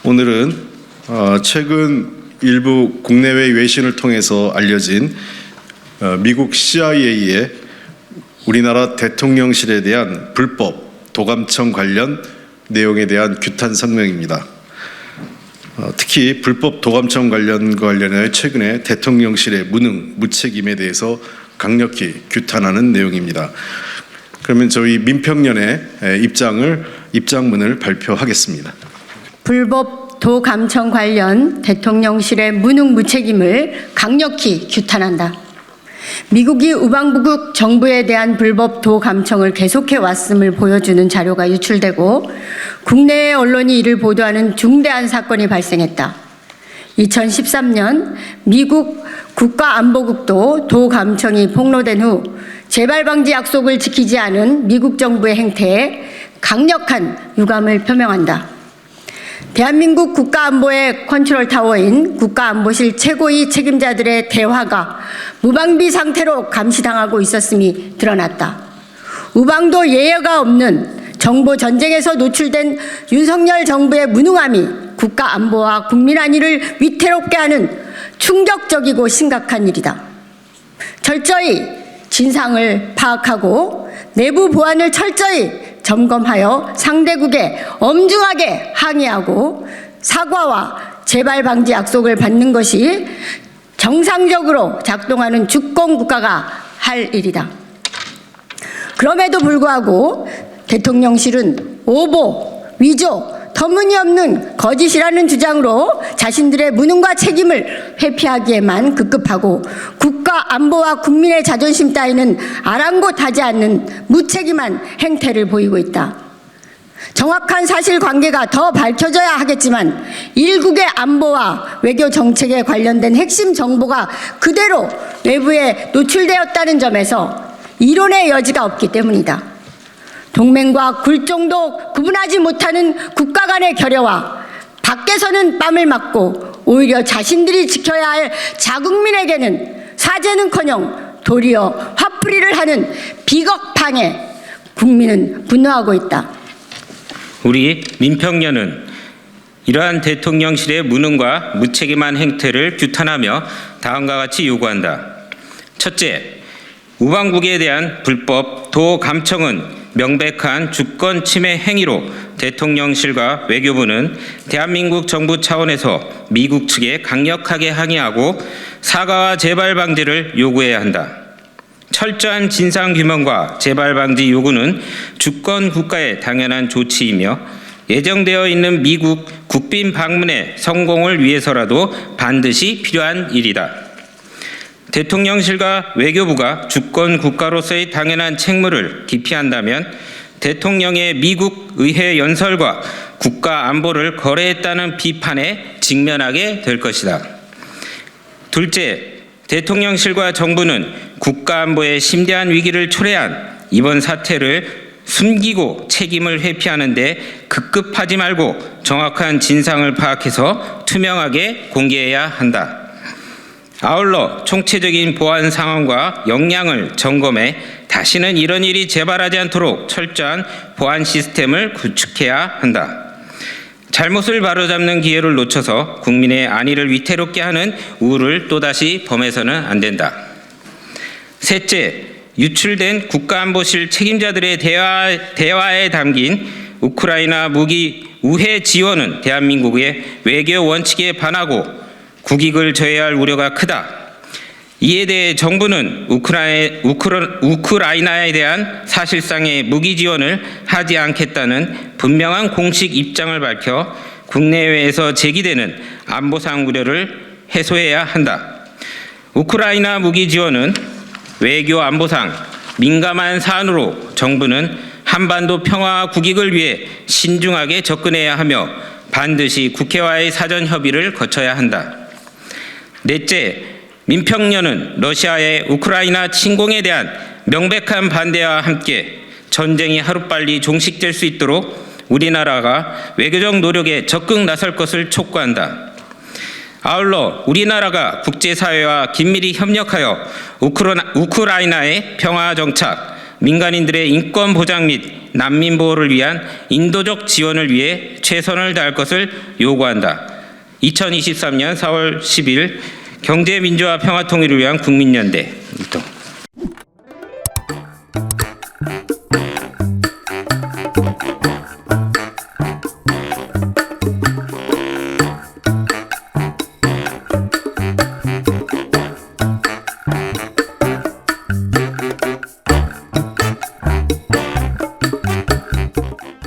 오늘은 최근 일부 국내외 외신을 통해서 알려진 미국 CIA의 우리나라 대통령실에 대한 불법 도감청 관련 내용에 대한 규탄 성명입니다. 특히 불법 도감청 관련해 최근에 대통령실의 무능, 무책임에 대해서 강력히 규탄하는 내용입니다. 그러면 저희 민평연의 입장문을 발표하겠습니다. 불법 도감청 관련 대통령실의 무능 무책임을 강력히 규탄한다. 미국이 우방부국 정부에 대한 불법 도감청을 계속해 왔음을 보여주는 자료가 유출되고 국내의 언론이 이를 보도하는 중대한 사건이 발생했다. 2013년 미국 국가안보국도 도감청이 폭로된 후 재발방지 약속을 지키지 않은 미국 정부의 행태에 강력한 유감을 표명한다. 대한민국 국가안보의 컨트롤타워인 국가안보실 최고위 책임자들의 대화가 무방비 상태로 감시당하고 있었음이 드러났다. 우방도 예외가 없는 정보 전쟁에서 노출된 윤석열 정부의 무능함이 국가안보와 국민 안위를 위태롭게 하는 충격적이고 심각한 일이다. 철저히 진상을 파악하고 내부 보안을 철저히 점검하여 상대국에 엄중하게 항의하고 사과와 재발 방지 약속을 받는 것이 정상적으로 작동하는 주권 국가가 할 일이다. 그럼에도 불구하고 대통령실은 오보, 위조, 터무니없는 거짓이라는 주장으로 자신들의 무능과 책임을 회피하기에만 급급하고 국가 안보와 국민의 자존심 따위는 아랑곳하지 않는 무책임한 행태를 보이고 있다. 정확한 사실관계가 더 밝혀져야 하겠지만 일국의 안보와 외교 정책에 관련된 핵심 정보가 그대로 외부에 노출되었다는 점에서 이론의 여지가 없기 때문이다. 동맹과 굴종도 구분하지 못하는 국가 간의 결여와 밖에서는 뺨을 맞고 오히려 자신들이 지켜야 할 자국민에게는 사죄는커녕 도리어 화풀이를 하는 비겁함에 국민은 분노하고 있다. 우리 민평연은 이러한 대통령실의 무능과 무책임한 행태를 규탄하며 다음과 같이 요구한다. 첫째, 우방국에 대한 불법 도감청은 명백한 주권 침해 행위로 대통령실과 외교부는 대한민국 정부 차원에서 미국 측에 강력하게 항의하고 사과와 재발 방지를 요구해야 한다. 철저한 진상규명과 재발 방지 요구는 주권 국가의 당연한 조치이며 예정되어 있는 미국 국빈 방문의 성공을 위해서라도 반드시 필요한 일이다. 대통령실과 외교부가 주권 국가로서의 당연한 책무를 기피한다면 대통령의 미국 의회 연설과 국가 안보를 거래했다는 비판에 직면하게 될 것이다. 둘째, 대통령실과 정부는 국가 안보의 심대한 위기를 초래한 이번 사태를 숨기고 책임을 회피하는 데 급급하지 말고 정확한 진상을 파악해서 투명하게 공개해야 한다. 아울러 총체적인 보안 상황과 역량을 점검해 다시는 이런 일이 재발하지 않도록 철저한 보안 시스템을 구축해야 한다. 잘못을 바로잡는 기회를 놓쳐서 국민의 안위를 위태롭게 하는 우를 또다시 범해서는 안 된다. 셋째, 유출된 국가안보실 책임자들의 대화에 담긴 우크라이나 무기 우회 지원은 대한민국의 외교 원칙에 반하고 국익을 저해할 우려가 크다. 이에 대해 정부는 우크라이나에 대한 사실상의 무기 지원을 하지 않겠다는 분명한 공식 입장을 밝혀 국내외에서 제기되는 안보상 우려를 해소해야 한다. 우크라이나 무기 지원은 외교 안보상 민감한 사안으로 정부는 한반도 평화와 국익을 위해 신중하게 접근해야 하며 반드시 국회와의 사전 협의를 거쳐야 한다. 넷째, 민평연은 러시아의 우크라이나 침공에 대한 명백한 반대와 함께 전쟁이 하루빨리 종식될 수 있도록 우리나라가 외교적 노력에 적극 나설 것을 촉구한다. 아울러 우리나라가 국제사회와 긴밀히 협력하여 우크라이나의 평화 정착, 민간인들의 인권 보장 및 난민 보호를 위한 인도적 지원을 위해 최선을 다할 것을 요구한다. 2023년 4월 10일 경제민주화 평화통일을 위한 국민연대